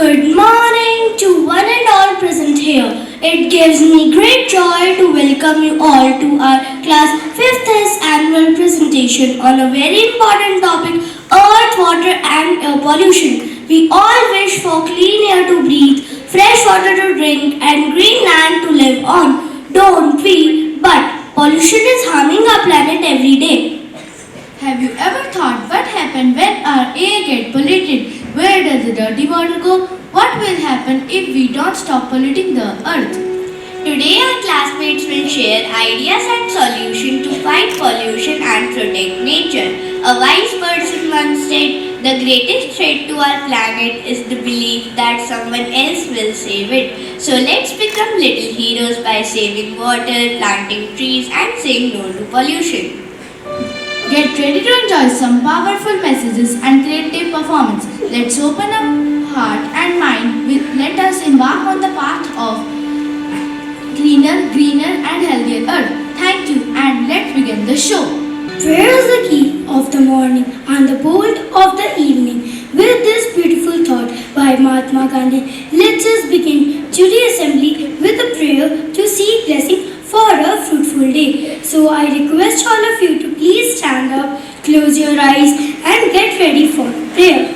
Good morning to one and all present here. It gives me great joy to welcome you all to our class 5th annual presentation on a very important topic, earth, water and air pollution. We all wish for clean air to breathe, fresh water to drink and green land to live on. Don't we? But pollution is harming our planet every day. Have you ever thought what happens when our air gets polluted? Where does the dirty water go? What will happen if we don't stop polluting the earth? Today our classmates will share ideas and solutions to fight pollution and protect nature. A wise person once said, the greatest threat to our planet is the belief that someone else will save it. So let's become little heroes by saving water, planting trees and saying no to pollution. Get ready to enjoy some powerful messages and creative performance. Let's open up heart and mind. Let us embark on the path of cleaner, greener and healthier earth. Thank you and let's begin the show. Prayer is the key of the morning and the bolt of the evening. With this beautiful thought by Mahatma Gandhi, let us begin today's assembly with a prayer to seek blessing for a fruitful day. So I request all of you to please stand up, close your eyes and get ready for prayer.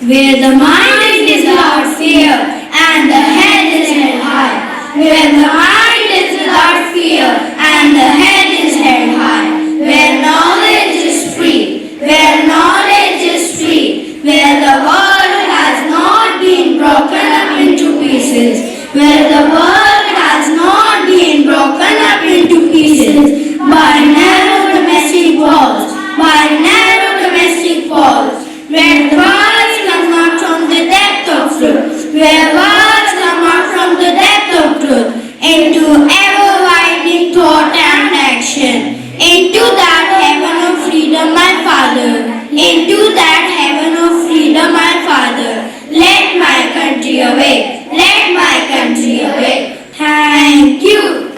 Where the mind is without fear and the head is held high. Where the mind is without fear and the head is held high. Where knowledge is free, where knowledge is free. Where the world has not been broken up into pieces. Where the world has not been broken up into pieces by narrow domestic walls, by narrow domestic walls. Where words come out from the depth of truth, where words come out from the depth of truth, into ever-widening thought and action, into that heaven of freedom, my Father, into that heaven of freedom, my Father. Let my country awake, let my country awake. Thank you.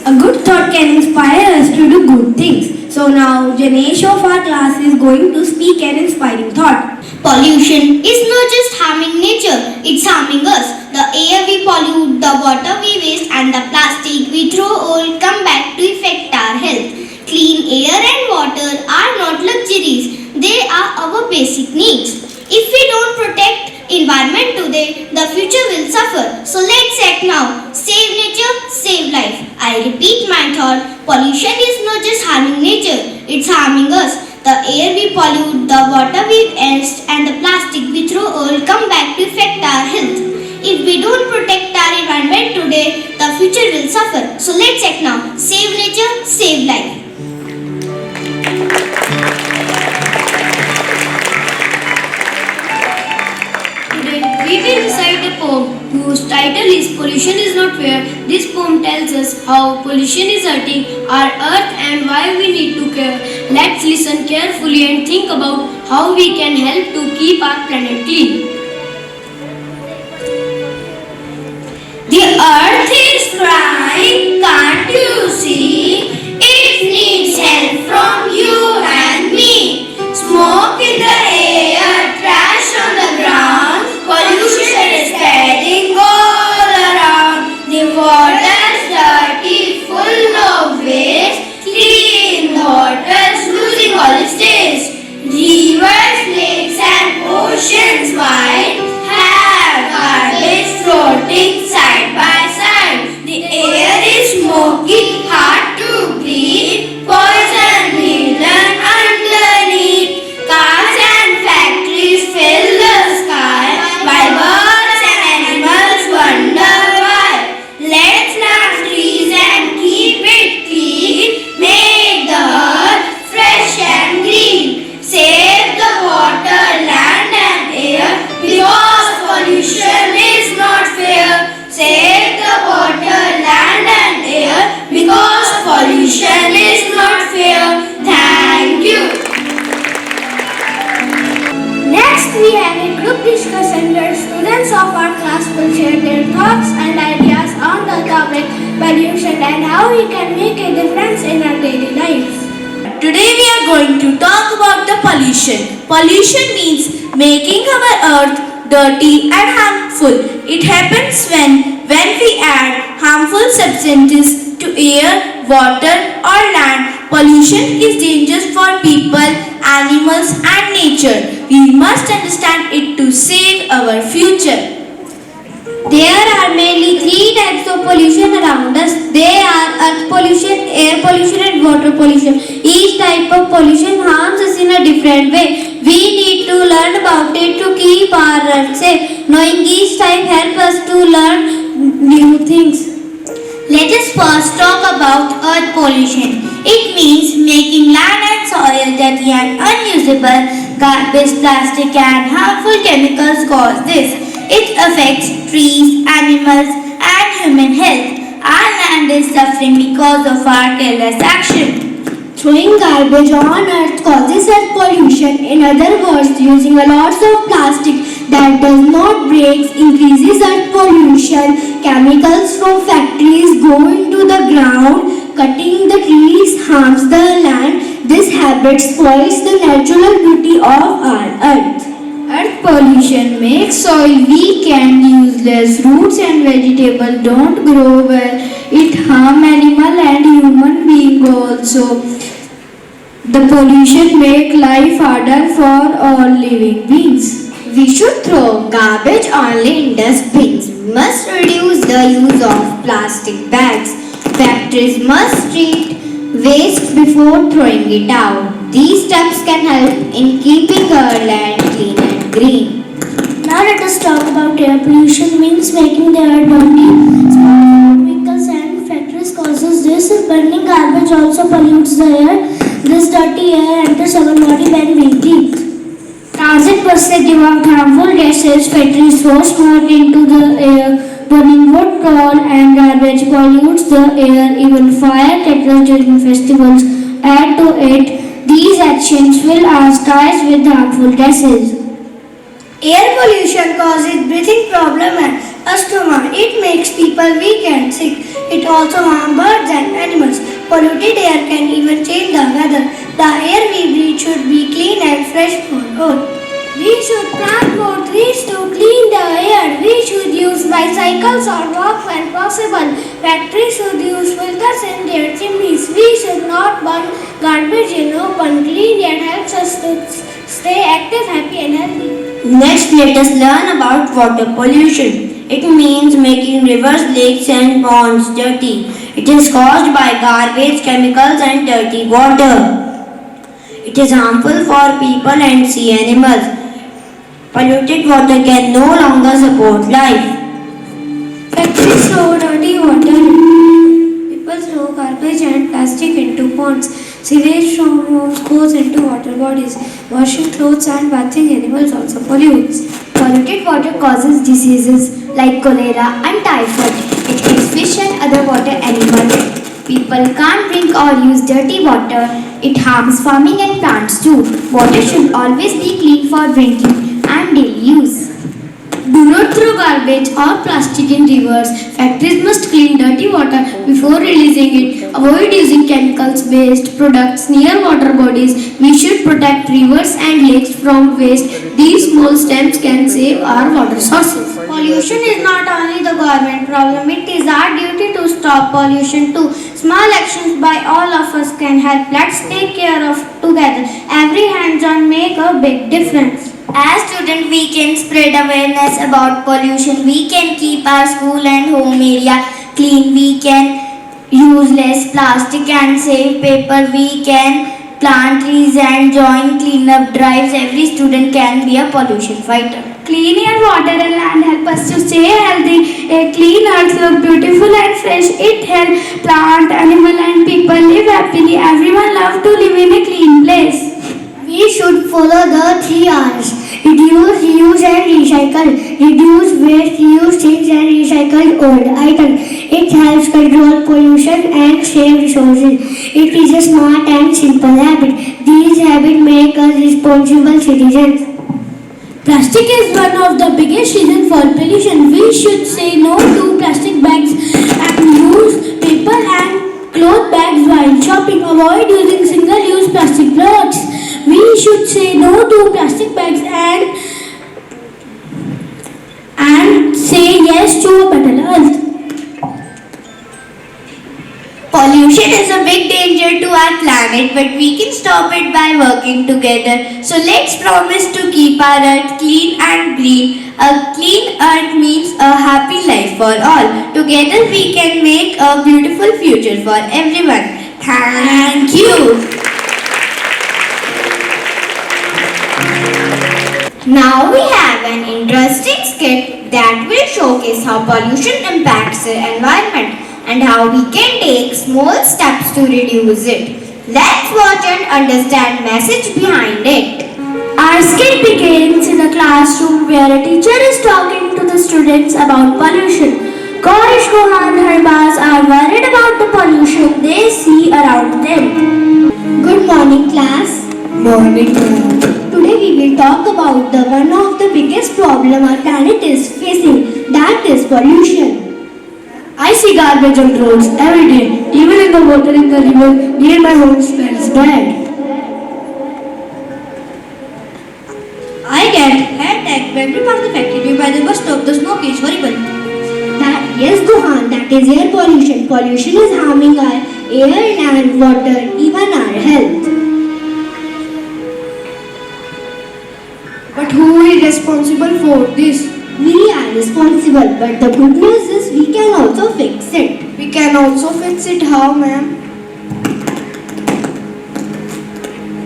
A good thought can inspire us to do good things. So now Janesh of our class is going to speak an inspiring thought. Pollution is not just harming nature, it's harming us. The air we pollute, the water we waste and the plastic we throw all come back to affect our health. Clean air and water are not luxuries, they are our basic needs. If we don't protect environment today, the future will suffer. So let's act now. Save nature, save life. I repeat my thought, pollution is not just harming nature, it's harming us. The air we pollute, the water we waste and the plastic we throw all come back to affect our health. If we don't protect our environment today, the future will suffer. So let's act now. Save nature, save life. We will recite a poem whose title is Pollution is Not Fair. This poem tells us how pollution is hurting our earth and why we need to care. Let's listen carefully and think about how we can help to keep our planet clean. The earth is crying, can't you see? It needs help from you and me. Smoke in the air, trash on the ground. Pollution is spreading all around. The water's dirty, full of waste. Clean water's losing all its taste. Rivers, lakes and oceans wide have garbage floating side by side. The air is smoky, hard to breathe. Poison hidden underneath. Cars and factories fill the sky. While birds and animals wonder why. Let's plant trees and keep it clean. Make the earth fresh and green. Save the water, land and air, because pollution is not fair. Save the water, land and air, because pollution is not fair. Thank you. Next, we have a group discussion where students of our class will share their thoughts and ideas on the topic pollution and how we can make a difference in our daily lives. Today we are going to talk about the pollution. Pollution means making our earth dirty and harmful. It happens when we add harmful substances to air, water or land. Pollution is dangerous for people, animals and nature. We must understand it to save our future. There are mainly three types of pollution around us. They are earth pollution, air pollution and water pollution. Each type of pollution harms us in a different way. We need to learn about it to keep our earth safe. Knowing each type helps us to learn new things. Let us first talk about earth pollution. It means making land and soil dirty and unusable. Garbage, plastic and harmful chemicals cause this. It affects trees, animals and human health. Our land is suffering because of our careless action. Throwing garbage on earth causes earth pollution. In other words, using a lot of plastic that does not break increases earth pollution. Chemicals from factories go into the ground. Cutting the trees harms the land. This habit spoils the natural beauty of our earth. Earth pollution makes soil weak and useless. Fruits and vegetables don't grow well. It harms animal and human being also. The pollution makes life harder for all living beings. We should throw garbage only in dustbins. We must reduce the use of plastic bags. Factories must treat waste before throwing it out. These steps can help in keeping our land clean and green. Now let us talk about air pollution. Means making the air dirty. Small vehicles and factories causes this. Burning garbage also pollutes the air. This dirty air enters our body when we breathe. Transit buses give out harmful gases. Factories throw smoke into the air. Burning wood, coal and garbage pollutes the air. Even firecrackers during festivals add to it. These actions fill our skies with harmful gases. Air pollution causes breathing problem and asthma. It makes people weak and sick. It also harms birds and animals. Polluted air can even change the weather. The air we breathe should be clean and fresh for all. We should plant more trees to clean the air. We should use bicycles or walk when possible. Factories should use filters in their chimneys. We should not burn garbage in open. Clean air helps us to stay active, happy and healthy. Next, let us learn about water pollution. It means making rivers, lakes and ponds dirty. It is caused by garbage, chemicals and dirty water. It is harmful for people and sea animals. Polluted water can no longer support life. Factories throw dirty water. People throw garbage and plastic into ponds. Sewage from homes goes into water bodies. Washing clothes and bathing animals also pollutes. Polluted water causes diseases like cholera and typhoid. It kills fish and other water animals. People can't drink or use dirty water. It harms farming and plants too. Water should always be clean for drinking and daily use. Do not throw garbage or plastic in rivers. Factories must clean dirty water before releasing it. Avoid using chemicals-based products near water bodies. We should protect rivers and lakes from waste. These small steps can save our water sources. Pollution is not only the government problem, it is our duty to stop pollution too. Small actions by all of us can help. Let's take care of together. Every hands-on make a big difference. As students, we can spread awareness about pollution. We can keep our school and home area clean. We can use less plastic and save paper. We can plant trees and join cleanup drives. Every student can be a pollution fighter. Clean air, water and land help us to stay healthy. A clean earth look beautiful and fresh. It helps plant, animal and people live happily. Everyone loves to live in a clean place. We should follow the 3 R's. Reduce, reuse and recycle. Reduce waste, reuse things and recycle old items. It helps control pollution and save resources. It is a smart and simple habit. These habits make us responsible citizens. Plastic is one of the biggest reasons for pollution. We should say no to plastic bags and use paper and cloth bags while shopping. shopping, avoid using single-use plastic clothes. We should say no to plastic bags and say yes to a better earth. Pollution is a big danger to our planet, but we can stop it by working together. So let's promise to keep our earth clean and green. A clean earth means a happy life for all. Together we can make a beautiful future for everyone. Thank you. Now we have an interesting skit that will showcase how pollution impacts the environment and how we can take small steps to reduce it. Let's watch and understand message behind it. Our skit begins in a classroom where a teacher is talking to the students about pollution. Korish, Mohan, Harbaz are worried about the pollution they see around them. Good morning, class. Morning. Today we will talk about the one of the biggest problem our planet is facing, that is pollution. I see garbage on roads every day. Even in the water in the river near my home smells bad. I get headache when we pass the factory by the bus stop. The smoke is horrible. Yes, Guhan, that is air pollution. Pollution is harming our air and water, even our health. But who is responsible for this? We are responsible, but the good news is we can also fix it. We can also fix it. How, ma'am?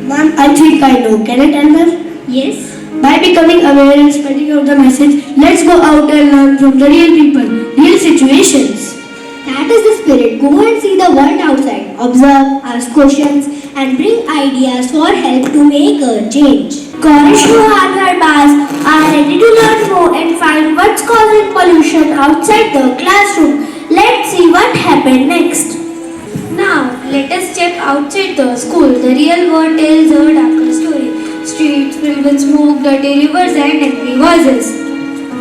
Ma'am, I think I know. Can I tell her? Yes. By becoming aware and spreading out the message, let's go out and learn from the real people, real situations. That is the spirit. Go and see the world outside. Observe, ask questions, and bring ideas for help to make a change. Korish, Mohan, Harbaz are ready to learn more and find what's causing pollution outside the classroom. Let's see what happened next. Now, let us step outside the school. The real world tells a darker story. Streets filled with smoke, dirty rivers and angry voices.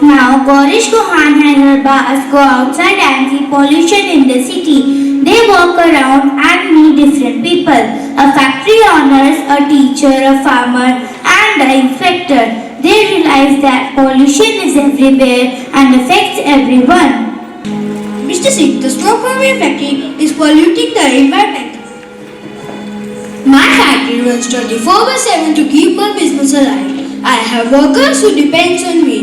Now, Korish, Mohan and Harbaz go outside and see pollution in the city. They walk around and meet different people. A factory owners, a teacher, a farmer and an inspector. They realize that pollution is everywhere and affects everyone. Mr. Singh, the smoke from your factory is polluting the environment. My factory runs 24/7 to keep my business alive. I have workers who depend on me.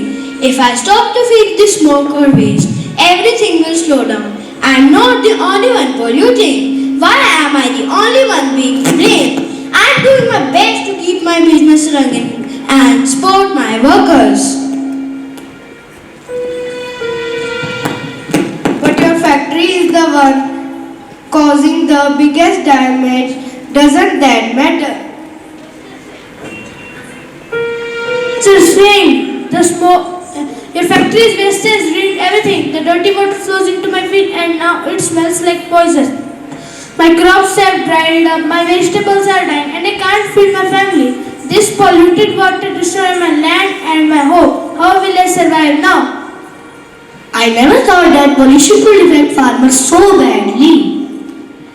If I stop to feed the smoke or waste, everything will slow down. I am not the only one polluting. Why am I the only one being blamed? I am doing my best to keep my business running and support my workers. But your factory is the one causing the biggest damage. Doesn't that matter? It's a shame. The smoke, your factory's wastage ruined everything. The dirty water flows into my feet and now it smells like poison. My crops have dried up, my vegetables are dying and I can't feed my family. This polluted water destroys my land and my hope. How will I survive now? I never thought that pollution could affect farmers so badly.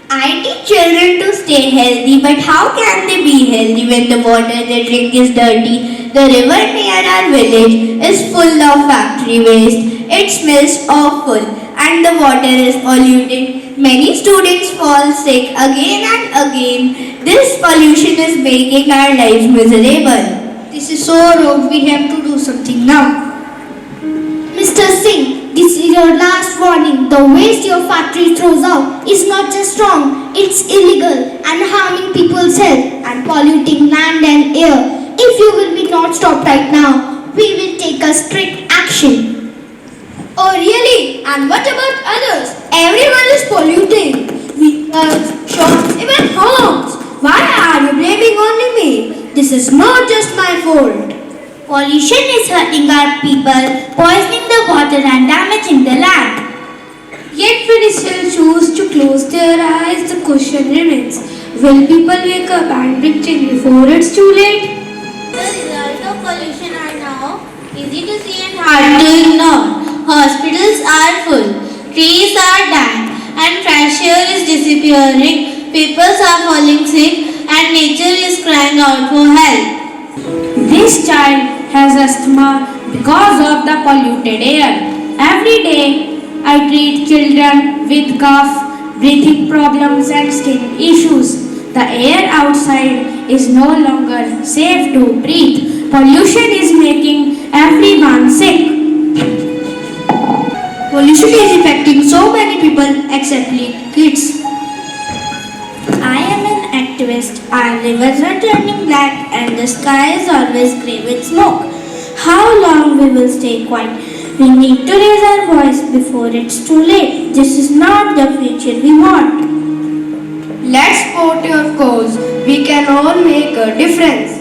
I teach children to stay healthy, but how can they be healthy when the water they drink is dirty? The river near our village is full of factory waste. It smells awful and the water is polluted. Many students fall sick again and again. This pollution is making our lives miserable. This is so wrong. We have to do something now. Mr. Singh, this is your last warning. The waste your factory throws out is not just wrong, it's illegal and harming people's health and polluting land and air. If you will be not stopped right now, we will take a strict action. Oh really? And what about others? Everyone is polluting. Shops, even homes. Why are you blaming only me? This is not just my fault. Pollution is hurting our people, poisoning the water and damaging the land. Yet when they still choose to close their eyes, the question remains, will people wake up and bring change before it's too late? The results of pollution are now easy to see and hard to ignore. Hospitals are full, trees are dying and fresh air is disappearing. people are falling sick, and nature is crying out for help. This child has asthma because of the polluted air. Every day, I treat children with cough, breathing problems, and skin issues. The air outside is no longer safe to breathe. Pollution is making everyone sick. Pollution is affecting so many people except kids. I am an activist. Our rivers are turning black and the sky is always grey with smoke. How long we will stay quiet? We need to raise our voice before it's too late. This is not the future we want. Let's support your cause. We can all make a difference.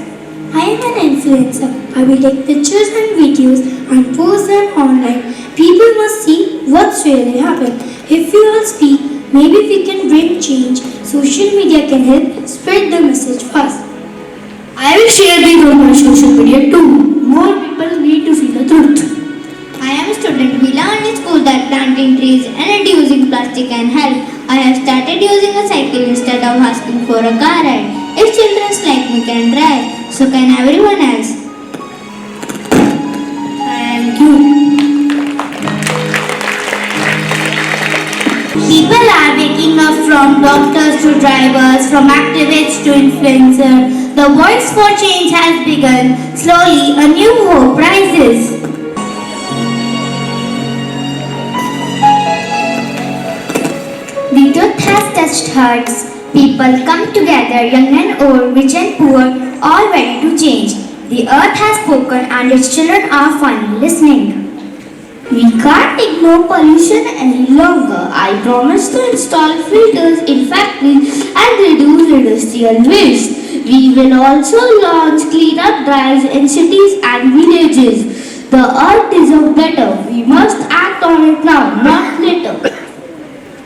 I am an influencer. I will take pictures and videos and post them online. People must see what's really happened. If we all speak, maybe we can bring change. Social media can help spread the message fast. I will share this on my social media too. More people need to see the truth. I am a student. We learned in school that planting trees and reducing plastic can help. I have started using a cycle instead of asking for a car ride. If children like me can drive, so can everyone else. Thank you. People are waking up from doctors to drivers, from activists to influencers. The voice for change has begun. Slowly, a new hope rises. The truth has touched hearts. People come together, young and old, rich and poor, all ready to change. The earth has spoken and its children are finally listening. We can't ignore pollution any longer. I promise to install filters in factories and reduce industrial waste. We will also launch cleanup drives in cities and villages. The earth deserves better. We must act on it now, not later.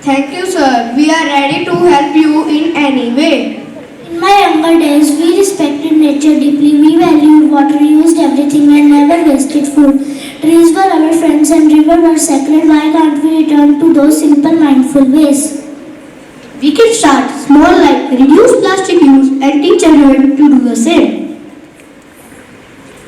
Thank you, sir. We are ready to help you in any way. In my younger days, we respected nature deeply. We valued water, used everything, and never wasted food. Trees were our friends and rivers were sacred. Why can't we return to those simple, mindful ways? We can start small like reduce plastic use and teach everyone to do the same.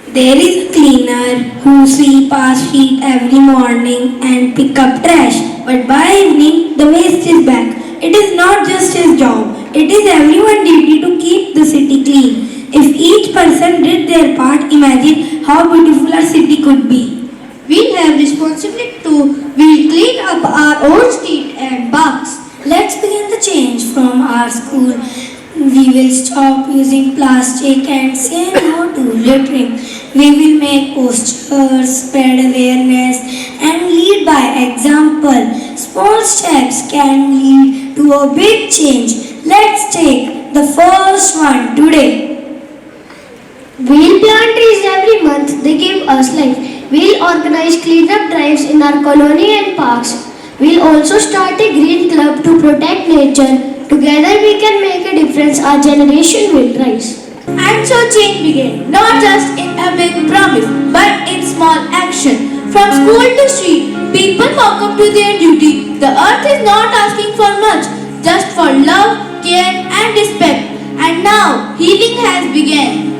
There is a cleaner who sweeps our street every morning and pick up trash. But by evening, the waste is back. It is not just his job. It is everyone's duty to keep the city clean. If each person did their part, imagine how beautiful our city could be. We have responsibility too. We clean up our own street and parks. Let's begin the change from our school. We will stop using plastic and say no to littering. We will make posters, spread awareness, and lead by example. Small steps can lead to a big change. Let's take the first one today. We'll plant trees every month. They give us life. We'll organize cleanup drives in our colony and parks. We'll also start a green club to protect nature. Together we can make a difference. Our generation will rise. And so change began, not just in a big promise, but in small action. From school to street, people walk up to their duty. The earth is not asking for much, just for love, care and respect. And now, healing has begun.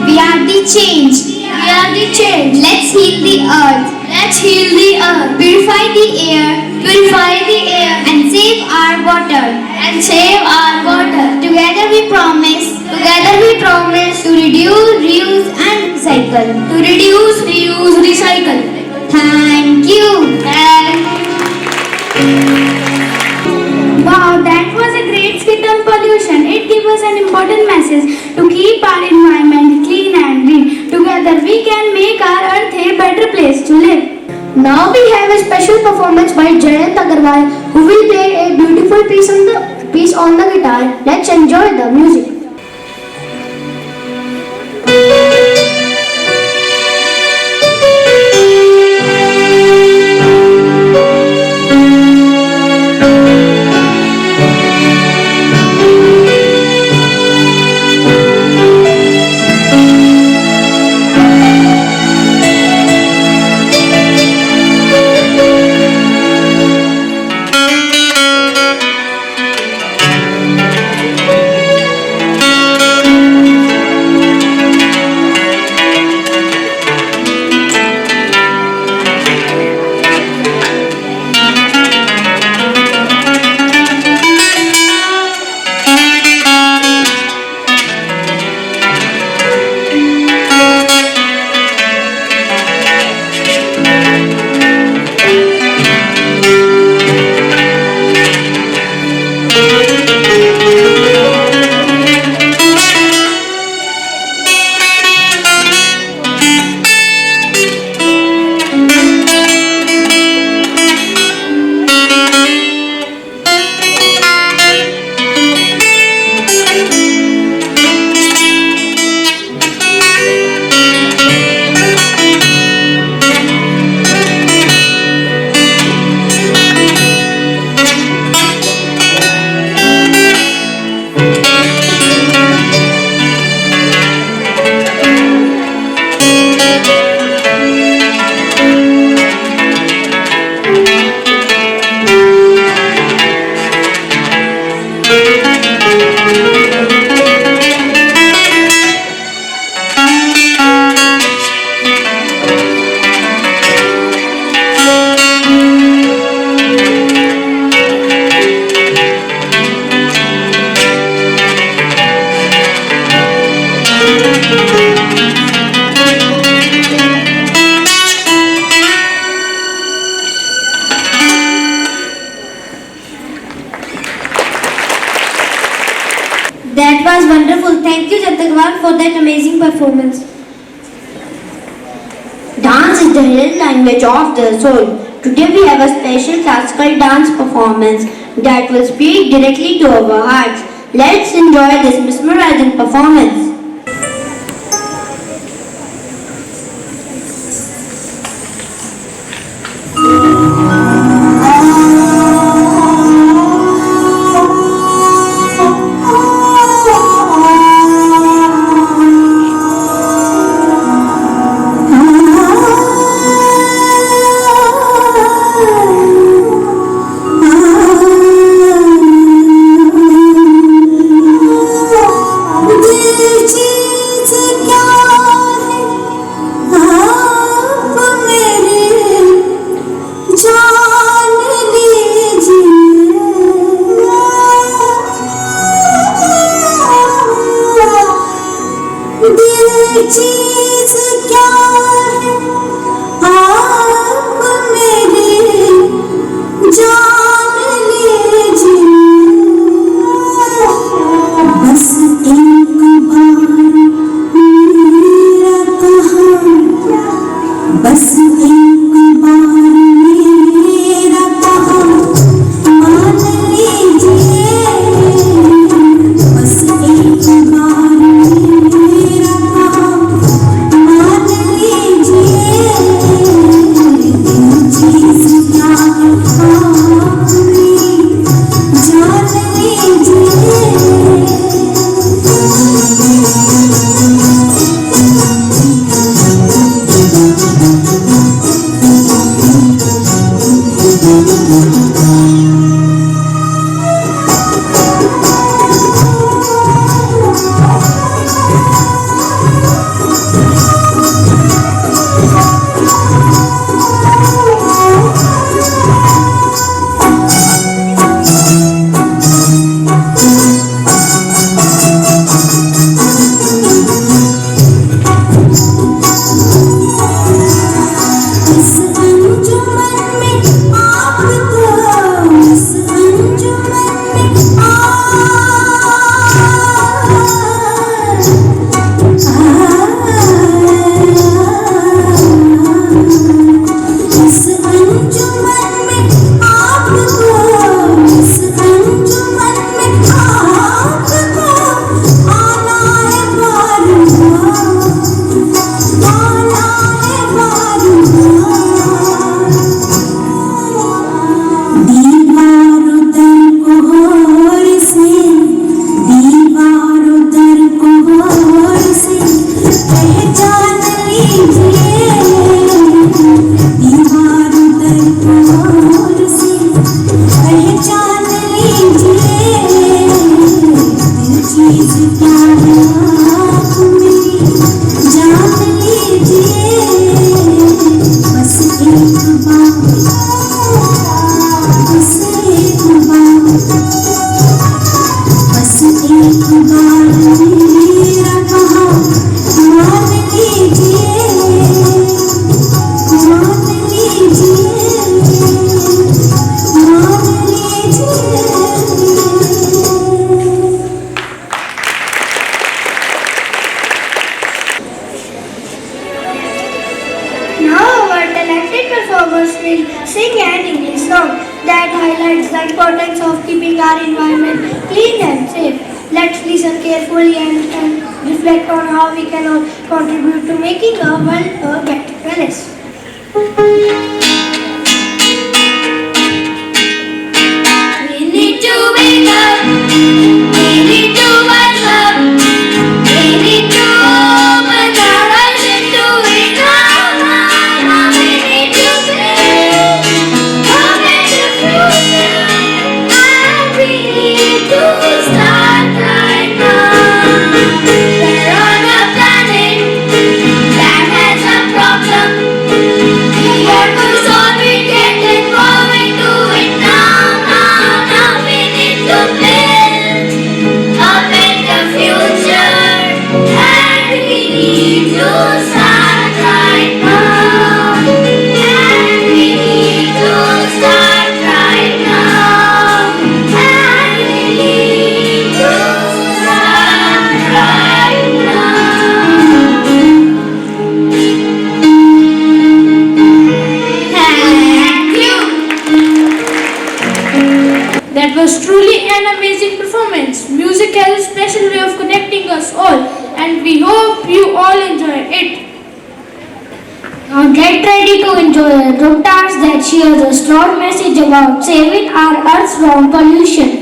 We are the change. We are the change. Let's heal the earth. Let's heal the earth. Purify the air. Purify the air. And save our water. And save our water. Together we promise. Together we promise to reduce, reuse and recycle. To reduce, reuse, recycle. Thank you. Wow, that was a great skit on pollution. It gives us an important message to keep our environment clean and green. Together we can make our earth a better place to live. Now we have a special performance by Jayant Agarwal, who will play a beautiful piece on the guitar. Let's enjoy the music. That was wonderful. Thank you, Jatagwal, for that amazing performance. Dance is the hidden language of the soul. Today we have a special classical dance performance that will speak directly to our hearts. Let's enjoy this mesmerizing performance. चीज क्या है आप मेरे जान लीजिए बस एक बार मेरा कहा बस एक बार मेरा कहा मान लीजिए बस एक बार मेरा कहा मान लीजिए दिल चीज क्या है आप मेरी जान लीजिए इस अंजुमन में आपको इस अंजुमन में इस अंजुमन में आपको इस अंजुमन में आपको आना है बार-बार आना है दीवार उधर को होर से दीवार उधर को होर से पहचान लीजिए दीवार उधर को होर से पहचान लीजिए दिल चीज क्या है आप मेरी जान लीजिए बस एक बार बस एक बार बस एक बार मेरा कहा मान लीजिए मान लीजिए मान लीजिए Now our talented performers will sing an English song that highlights the importance of keeping our environment clean and safe. Let's listen carefully and reflect on how we can all contribute to making our world a better place. We need to wake up. We need to wise up. We need to open our eyes into it now. We need to build a better future. And we need to start right now. We're on a planet that has a problem. We are truly an amazing performance. Music has a special way of connecting us all, and we hope you all enjoy it. Now get ready to enjoy a group dance that shares a strong message about saving our earth from pollution.